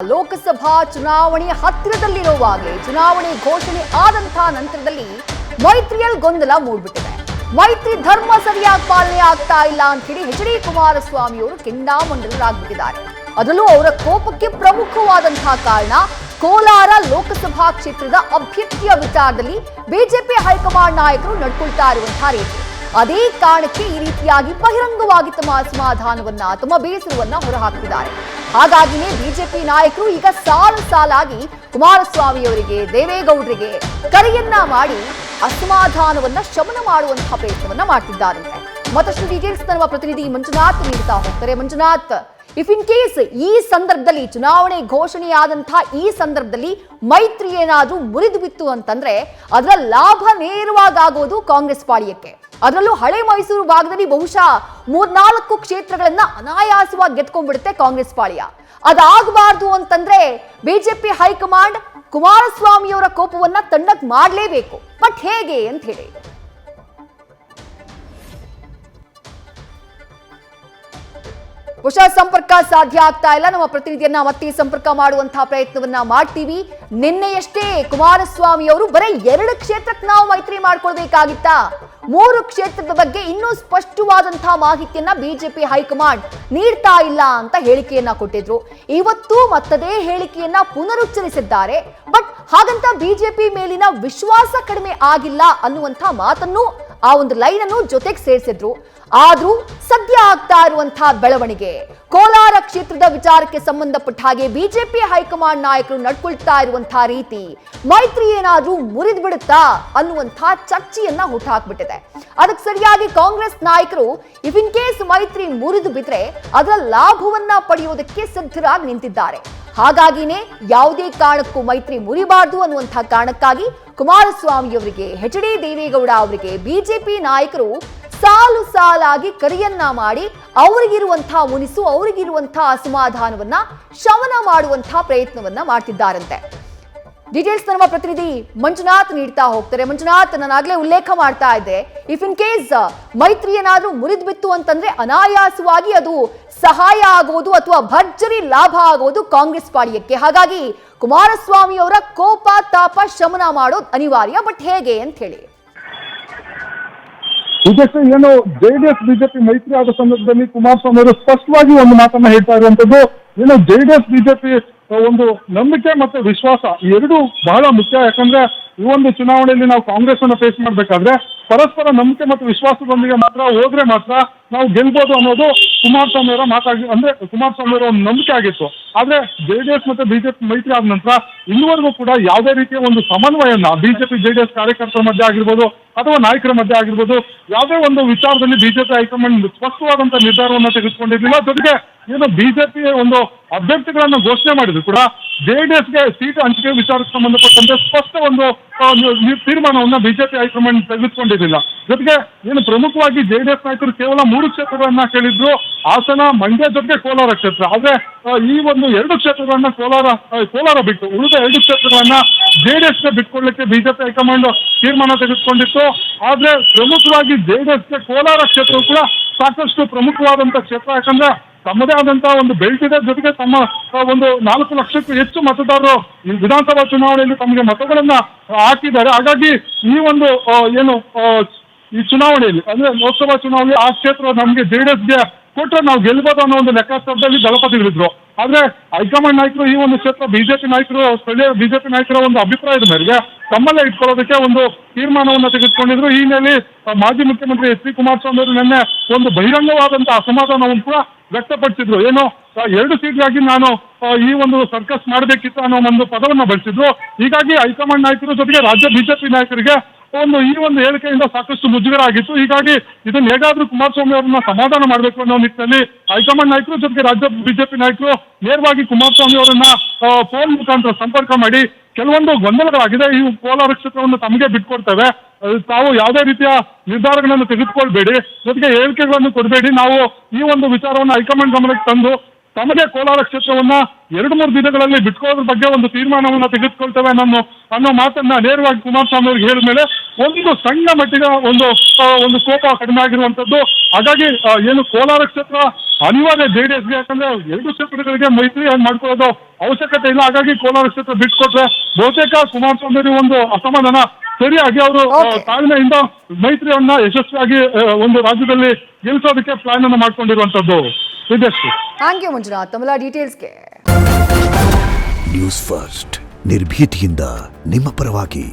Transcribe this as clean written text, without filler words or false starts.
ಲೋಕಸಭಾ ಚುನಾವಣೆ ಹತ್ತಿರದಲ್ಲಿರುವಾಗಲೇ ಚುನಾವಣೆ ಘೋಷಣೆ ಆದಂತಹ ನಂತರದಲ್ಲಿ ಮೈತ್ರಿಯಲ್ಲಿ ಗೊಂದಲ ಮೂಡ್ಬಿಟ್ಟಿದೆ. ಮೈತ್ರಿ ಧರ್ಮ ಸರಿಯಾಗಿ ಪಾಲನೆ ಆಗ್ತಾ ಇಲ್ಲ ಅಂತ ಹೇಳಿ ಎಚ್.ಡಿ. ಕುಮಾರಸ್ವಾಮಿ ಅವರು ಕೆಂಡಾಮಂಡಲರಾಗ್ಬಿಟ್ಟಿದ್ದಾರೆ. ಅದರಲ್ಲೂ ಅವರ ಕೋಪಕ್ಕೆ ಪ್ರಮುಖವಾದಂತಹ ಕಾರಣ ಕೋಲಾರ ಲೋಕಸಭಾ ಕ್ಷೇತ್ರದ ಅಭ್ಯರ್ಥಿಯ ವಿಚಾರದಲ್ಲಿ ಬಿಜೆಪಿ ಹೈಕಮಾಂಡ್ ನಾಯಕರು ನಡ್ಕೊಳ್ತಾ ಇರುವಂತಹ ರೀತಿ. ಅದೇ ಕಾರಣಕ್ಕೆ ಈ ರೀತಿಯಾಗಿ ಬಹಿರಂಗವಾಗಿ ತಮ್ಮ ಅಸಮಾಧಾನವನ್ನ ತಮ್ಮ ಬೇಸರವನ್ನ ಹೊರಹಾಕ್ತಿದ್ದಾರೆ. ಹಾಗಾಗಿನೇ ಬಿಜೆಪಿ ನಾಯಕರು ಈಗ ಸಾಲಾಗಿ ಕುಮಾರಸ್ವಾಮಿ ಅವರಿಗೆ ದೇವೇಗೌಡರಿಗೆ ಕರೆಯನ್ನ ಮಾಡಿ ಅಸಮಾಧಾನವನ್ನ ಶಮನ ಮಾಡುವಂತಹ ಪ್ರಯತ್ನವನ್ನ ಮಾಡ್ತಿದ್ದಾರಂತೆ. ಮತ್ತಷ್ಟು ಡೀಟೇಲ್ಸ್ ನಮ್ಮ ಪ್ರತಿನಿಧಿ ಮಂಜುನಾಥ್ ನೀಡ್ತಾ ಹೋಗ್ತಾರೆ. ಮಂಜುನಾಥ್, ಇಫ್ ಇನ್ ಕೇಸ್ ಈ ಸಂದರ್ಭದಲ್ಲಿ ಚುನಾವಣೆ ಘೋಷಣೆಯಾದಂತಹ ಈ ಸಂದರ್ಭದಲ್ಲಿ ಮೈತ್ರಿ ಏನಾದ್ರೂ ಮುರಿದು ಬಿತ್ತು ಅಂತಂದ್ರೆ ಅದರ ಲಾಭ ನೇರವಾಗೋದು ಕಾಂಗ್ರೆಸ್ ಪಾಳ್ಯಕ್ಕೆ. ಅದರಲ್ಲೂ ಹಳೆ ಮೈಸೂರು ಭಾಗದಲ್ಲಿ ಬಹುಶಃ 3-4 ಕ್ಷೇತ್ರಗಳನ್ನ ಅನಾಯಾಸವಾಗಿ ಗೆದ್ಕೊಂಡ್ಬಿಡುತ್ತೆ ಕಾಂಗ್ರೆಸ್ ಪಾಳ್ಯ. ಅದಾಗಬಾರ್ದು ಅಂತಂದ್ರೆ ಬಿಜೆಪಿ ಹೈಕಮಾಂಡ್ ಕುಮಾರಸ್ವಾಮಿಯವರ ಕೋಪವನ್ನ ತಣ್ಣಕ್ ಮಾಡಲೇಬೇಕು. ಬಟ್ ಹೇಗೆ ಅಂತ ಹೇಳಿ ಬಹುಶಃ ಸಂಪರ್ಕ ಸಾಧ್ಯ ಆಗ್ತಾ ಇಲ್ಲ. ನಮ್ಮ ಪ್ರತಿನಿಧಿಯನ್ನ ಮತ್ತೆ ಸಂಪರ್ಕ ಮಾಡುವಂತಹ ಪ್ರಯತ್ನವನ್ನ ಮಾಡ್ತೀವಿ. ನಿನ್ನೆಯಷ್ಟೇ ಕುಮಾರಸ್ವಾಮಿ ಅವರು ಬರೀ 2 ಕ್ಷೇತ್ರಕ್ಕೆ ನಾವು ಮೈತ್ರಿ ಮಾಡ್ಕೊಳ್ಬೇಕಾಗಿತ್ತಾ, 3 ಕ್ಷೇತ್ರದ ಬಗ್ಗೆ ಇನ್ನೂ ಸ್ಪಷ್ಟವಾದಂತಹ ಮಾಹಿತಿಯನ್ನ ಬಿಜೆಪಿ ಹೈಕಮಾಂಡ್ ನೀಡ್ತಾ ಇಲ್ಲ ಅಂತ ಹೇಳಿಕೆಯನ್ನ ಕೊಟ್ಟಿದ್ರು. ಇವತ್ತು ಮತ್ತದೇ ಹೇಳಿಕೆಯನ್ನ ಪುನರುಚ್ಚರಿಸಿದ್ದಾರೆ. ಬಟ್ ಹಾಗಂತ ಬಿಜೆಪಿ ಮೇಲಿನ ವಿಶ್ವಾಸ ಕಡಿಮೆ ಆಗಿಲ್ಲ ಅನ್ನುವಂಥ ಮಾತನ್ನು ಆ ಒಂದು ಲೈನ್ ಅನ್ನು ಜೊತೆಗೆ ಸೇರಿಸಿದ್ರು. ಆದ್ರೂ ಸದ್ಯ ಆಗ್ತಾ ಇರುವಂತಹ ಬೆಳವಣಿಗೆ, ಕೋಲಾರ ಕ್ಷೇತ್ರದ ವಿಚಾರಕ್ಕೆ ಸಂಬಂಧಪಟ್ಟ ಹಾಗೆ ಬಿಜೆಪಿ ಹೈಕಮಾಂಡ್ ನಾಯಕರು ನಡ್ಕೊಳ್ತಾ ಇರುವಂತಹ ರೀತಿ ಮೈತ್ರಿ ಏನಾದ್ರೂ ಮುರಿದು ಬಿಡುತ್ತಾ ಅನ್ನುವಂತಹ ಚರ್ಚೆಯನ್ನ ಹುಟ್ಟುಹಾಕ್ಬಿಟ್ಟಿದೆ. ಅದಕ್ಕೆ ಸರಿಯಾಗಿ ಕಾಂಗ್ರೆಸ್ ನಾಯಕರು ಇಫ್ ಇನ್ ಕೇಸ್ ಮೈತ್ರಿ ಮುರಿದು ಬಿದ್ರೆ ಅದರ ಲಾಭವನ್ನ ಪಡೆಯುವುದಕ್ಕೆ ಸಿದ್ಧರಾಗಿ ನಿಂತಿದ್ದಾರೆ. ಹಾಗಾಗಿನೇ ಯಾವುದೇ ಕಾರಣಕ್ಕೂ ಮೈತ್ರಿ ಮುರಿಬಾರ್ದು ಅನ್ನುವಂತಹ ಕಾರಣಕ್ಕಾಗಿ ಕುಮಾರಸ್ವಾಮಿ ಅವರಿಗೆ, ಎಚ್.ಡಿ. ದೇವೇಗೌಡ ಅವರಿಗೆ ಬಿಜೆಪಿ ನಾಯಕರು ಸಾಲಾಗಿ ಕರೆಯನ್ನ ಮಾಡಿ ಅವರಿಗಿರುವಂತಹ ಮುನಿಸು, ಅವರಿಗಿರುವಂತಹ ಅಸಮಾಧಾನವನ್ನ ಶಮನ ಮಾಡುವಂತಹ ಪ್ರಯತ್ನವನ್ನ ಮಾಡ್ತಿದ್ದಾರಂತೆ. ಡೀಟೇಲ್ಸ್ ನಮ್ಮ ಪ್ರತಿನಿಧಿ ಮಂಜುನಾಥ್ ನೀಡ್ತಾ ಹೋಗ್ತಾರೆ. ಮಂಜುನಾಥ್, ನಾನಾಗ್ಲೇ ಉಲ್ಲೇಖ ಮಾಡ್ತಾ ಇದ್ದೆ, ಇಫ್ ಇನ್ ಕೇಸ್ ಮೈತ್ರಿ ಏನಾದ್ರೂ ಮುರಿದು ಬಿತ್ತು ಅಂತಂದ್ರೆ ಅನಾಯಾಸವಾಗಿ ಅದು ಸಹಾಯ ಆಗೋದು ಅಥವಾ ಭರ್ಜರಿ ಲಾಭ ಆಗೋದು ಕಾಂಗ್ರೆಸ್ ಪಾಳ್ಯಕ್ಕೆ. ಹಾಗಾಗಿ ಕುಮಾರಸ್ವಾಮಿ ಅವರ ಕೋಪ ತಾಪ ಶಮನ ಮಾಡೋದು ಅನಿವಾರ್ಯ. ಬಟ್ ಹೇಗೆ ಅಂತ ಹೇಳಿ ಇದಕ್ಕೆ ಏನು ಜೆಡಿಎಸ್ ಬಿಜೆಪಿ ಮೈತ್ರಿ ಆದ ಸಂದರ್ಭದಲ್ಲಿ ಕುಮಾರಸ್ವಾಮಿ ಅವರು ಸ್ಪಷ್ಟವಾಗಿ ಒಂದು ಮಾತನ್ನ ಹೇಳ್ತಾ ಇರುವಂತದ್ದು, ಏನು ಜೆಡಿಎಸ್ ಬಿಜೆಪಿ ಒಂದು ನಂಬಿಕೆ ಮತ್ತೆ ವಿಶ್ವಾಸ ಎರಡೂ ಬಹಳ ಮುಖ್ಯ. ಯಾಕಂದ್ರೆ ಈ ಒಂದು ಚುನಾವಣೆಯಲ್ಲಿ ನಾವು ಕಾಂಗ್ರೆಸ್ ಅನ್ನ ಫೇಸ್ ಮಾಡ್ಬೇಕಾದ್ರೆ ಪರಸ್ಪರ ನಂಬಿಕೆ ಮತ್ತು ವಿಶ್ವಾಸದೊಂದಿಗೆ ಮಾತ್ರ ಹೋದ್ರೆ ಮಾತ್ರ ನಾವು ಗೆಲ್ಬೋದು ಅನ್ನೋದು ಕುಮಾರಸ್ವಾಮಿ ಅವರ ಮಾತಾಗಿ, ಅಂದ್ರೆ ಕುಮಾರಸ್ವಾಮಿ ಅವರ ಒಂದು ನಂಬಿಕೆ ಆಗಿತ್ತು. ಆದ್ರೆ ಜೆಡಿಎಸ್ ಮತ್ತೆ ಬಿಜೆಪಿ ಮೈತ್ರಿ ಆದ ನಂತರ ಇನ್ನುವರೆಗೂ ಕೂಡ ಯಾವುದೇ ರೀತಿಯ ಒಂದು ಸಮನ್ವಯನ ಬಿಜೆಪಿ ಜೆಡಿಎಸ್ ಕಾರ್ಯಕರ್ತರ ಮಧ್ಯೆ ಆಗಿರ್ಬೋದು ಅಥವಾ ನಾಯಕರ ಮಧ್ಯೆ ಆಗಿರ್ಬೋದು ಯಾವುದೇ ಒಂದು ವಿಚಾರದಲ್ಲಿ ಬಿಜೆಪಿ ಹೈಕಮಾಂಡ್ ಸ್ಪಷ್ಟವಾದಂತಹ ನಿರ್ಧಾರವನ್ನು ತೆಗೆದುಕೊಂಡಿರಲಿಲ್ಲ. ಜೊತೆಗೆ ಏನು ಬಿಜೆಪಿ ಒಂದು ಅಭ್ಯರ್ಥಿಗಳನ್ನು ಘೋಷಣೆ ಮಾಡಿದ್ರು ಕೂಡ ಜೆಡಿಎಸ್ಗೆ ಸೀಟ್ ಹಂಚಿಕೆ ವಿಚಾರಕ್ಕೆ ಸಂಬಂಧಪಟ್ಟಂತೆ ಸ್ಪಷ್ಟ ಒಂದು ತೀರ್ಮಾನವನ್ನ ಬಿಜೆಪಿ ಹೈಕಮಾಂಡ್ ತೆಗೆದುಕೊಂಡಿರಲಿಲ್ಲ. ಜೊತೆಗೆ ಏನು ಪ್ರಮುಖವಾಗಿ ಜೆಡಿಎಸ್ ನಾಯಕರು ಕೇವಲ 3 ಕ್ಷೇತ್ರಗಳನ್ನ ಕೇಳಿದ್ರು, ಹಾಸನ, ಮಂಡ್ಯ ಜೊತೆಗೆ ಕೋಲಾರ ಕ್ಷೇತ್ರ. ಆದ್ರೆ ಈ ಒಂದು 2 ಕ್ಷೇತ್ರಗಳನ್ನ ಕೋಲಾರ ಬಿಟ್ಟು ಉಳಿದ 2 ಕ್ಷೇತ್ರಗಳನ್ನ ಜೆಡಿಎಸ್ಗೆ ಬಿಟ್ಕೊಡ್ಲಿಕ್ಕೆ ಬಿಜೆಪಿ ಹೈಕಮಾಂಡ್ ತೀರ್ಮಾನ ತೆಗೆದುಕೊಂಡಿತ್ತು. ಆದ್ರೆ ಪ್ರಮುಖವಾಗಿ ಜೆಡಿಎಸ್ಗೆ ಕೋಲಾರ ಕ್ಷೇತ್ರವು ಕೂಡ ಸಾಕಷ್ಟು ಪ್ರಮುಖವಾದಂತಹ ಕ್ಷೇತ್ರ. ಯಾಕಂದ್ರೆ ತಮ್ಮದೇ ಆದಂತಹ ಒಂದು ಬೆಲ್ಟ್ ಇದೆ. ಜೊತೆಗೆ ತಮ್ಮ ಒಂದು 4 ಲಕ್ಷಕ್ಕೂ ಹೆಚ್ಚು ಮತದಾರರು ವಿಧಾನಸಭಾ ಚುನಾವಣೆಯಲ್ಲಿ ತಮಗೆ ಮತಗಳನ್ನ ಹಾಕಿದ್ದಾರೆ. ಹಾಗಾಗಿ ಈ ಒಂದು ಏನು ಈ ಚುನಾವಣೆಯಲ್ಲಿ ಅಂದ್ರೆ ಲೋಕಸಭಾ ಚುನಾವಣೆ ಆ ಕ್ಷೇತ್ರ ನಮಗೆ ಜೆಡಿಎಸ್ಗೆ ಕೊಟ್ಟರೆ ನಾವು ಗೆಲ್ಬೋದು ಅನ್ನೋ ಒಂದು ಲೆಕ್ಕಾಚಾರದಲ್ಲಿ ದಳಪತಿಗಳಿದ್ರು. ಆದ್ರೆ ಹೈಕಮಾಂಡ್ ನಾಯಕರು ಈ ಒಂದು ಕ್ಷೇತ್ರ ಬಿಜೆಪಿ ನಾಯಕರು, ಸ್ಥಳೀಯ ಬಿಜೆಪಿ ನಾಯಕರ ಒಂದು ಅಭಿಪ್ರಾಯದ ಮೇರೆಗೆ ತಮ್ಮಲ್ಲೇ ಇಟ್ಕೊಳ್ಳೋದಕ್ಕೆ ಒಂದು ತೀರ್ಮಾನವನ್ನು ತೆಗೆದುಕೊಂಡಿದ್ರು. ಈ ಹಿನ್ನೆಲೆ ಮಾಜಿ ಮುಖ್ಯಮಂತ್ರಿ ಎಚ್.ಡಿ. ಕುಮಾರಸ್ವಾಮಿ ಅವರು ನಿನ್ನೆ ಒಂದು ಬಹಿರಂಗವಾದಂತಹ ಅಸಮಾಧಾನವನ್ನು ಕೂಡ ವ್ಯಕ್ತಪಡಿಸಿದ್ರು. ಏನು 2 ಸೀಟ್ಗಾಗಿ ನಾನು ಈ ಒಂದು ಸರ್ಕಸ್ ಮಾಡಬೇಕಿತ್ತು ಅನ್ನೋ ಒಂದು ಪದವನ್ನು ಬಳಸಿದ್ರು. ಹೀಗಾಗಿ ಹೈಕಮಾಂಡ್ ನಾಯಕರು ಜೊತೆಗೆ ರಾಜ್ಯ ಬಿಜೆಪಿ ನಾಯಕರಿಗೆ ಈ ಒಂದು ಹೇಳಿಕೆಯಿಂದ ಸಾಕಷ್ಟು ಮುಜುಗರ ಆಗಿತ್ತು. ಹೀಗಾಗಿ ಇದನ್ನ ಹೇಗಾದ್ರೂ ಕುಮಾರಸ್ವಾಮಿ ಅವರನ್ನ ಸಮಾಧಾನ ಮಾಡಬೇಕು ಅನ್ನೋ ನಿಟ್ಟಿನಲ್ಲಿ ಹೈಕಮಾಂಡ್ ನಾಯಕರು ಜೊತೆಗೆ ರಾಜ್ಯ ಬಿಜೆಪಿ ನಾಯಕರು ನೇರವಾಗಿ ಕುಮಾರಸ್ವಾಮಿ ಅವರನ್ನ ಫೋನ್ ಮುಖಾಂತರ ಸಂಪರ್ಕ ಮಾಡಿ ಕೆಲವೊಂದು ಗೊಂದಲಗಳಾಗಿದೆ, ಈ ಕೋಲಾರ ಕ್ಷೇತ್ರವನ್ನು ತಮಗೆ ಬಿಟ್ಕೊಡ್ತೇವೆ, ತಾವು ಯಾವುದೇ ರೀತಿಯ ನಿರ್ಧಾರಗಳನ್ನು ತೆಗೆದುಕೊಳ್ಬೇಡಿ, ಜೊತೆಗೆ ಹೇಳಿಕೆಗಳನ್ನು ಕೊಡಬೇಡಿ, ನಾವು ಈ ಒಂದು ವಿಚಾರವನ್ನು ಹೈಕಮಾಂಡ್ ಗಮನಕ್ಕೆ ತಂದು ತಮಗೆ ಕೋಲಾರ ಕ್ಷೇತ್ರವನ್ನ 2-3 ದಿನಗಳಲ್ಲಿ ಬಿಟ್ಕೊಳ್ಳೋದ್ರ ಬಗ್ಗೆ ಒಂದು ತೀರ್ಮಾನವನ್ನ ತೆಗೆದುಕೊಳ್ತೇವೆ ಅನ್ನೋ ಮಾತನ್ನ ನೇರವಾಗಿ ಕುಮಾರಸ್ವಾಮಿ ಅವರಿಗೆ ಹೇಳಿದ ಮೇಲೆ ಒಂದು ಸಣ್ಣ ಮಟ್ಟಿನ ಒಂದು ಕೋಪ ಕಡಿಮೆ ಆಗಿರುವಂತದ್ದು. ಹಾಗಾಗಿ ಏನು ಕೋಲಾರ ಕ್ಷೇತ್ರ ಅನಿವಾರ್ಯ ಜೆಡಿಎಸ್ಗೆ, ಯಾಕಂದ್ರೆ 2 ಕ್ಷೇತ್ರಗಳಿಗೆ ಮೈತ್ರಿ ಮಾಡ್ಕೊಳ್ಳೋದು ಅವಶ್ಯಕತೆ ಇಲ್ಲ. ಹಾಗಾಗಿ ಕೋಲಾರ ಕ್ಷೇತ್ರ ಬಿಟ್ಕೊಟ್ರೆ ಬಹುತೇಕ ಕುಮಾರಸ್ವಾಮಿ ಅವರಿಗೆ ಒಂದು ಅಸಮಾಧಾನ. ಸರಿಯಾಗಿ ಅವರು ತಾಳ್ಮೆಯಿಂದ ಮೈತ್ರಿಯನ್ನ ಯಶಸ್ವಿಯಾಗಿ ಒಂದು ರಾಜ್ಯದಲ್ಲಿ ಗೆಲ್ಲಿಸೋದಕ್ಕೆ ಪ್ಲಾನ್ ಅನ್ನು ಮಾಡ್ಕೊಂಡಿರುವಂತದ್ದು. ಥ್ಯಾಂಕ್ ಯು ಮಂಜುನಾಥ್ ತಮ್ಮೆಲ್ಲ ಡೀಟೇಲ್ಸ್ಗೆ. ನ್ಯೂಸ್ ಫಸ್ಟ್ ನಿರ್ಭೀತಿಯಿಂದ ನಿಮ್ಮ ಪರವಾಗಿ.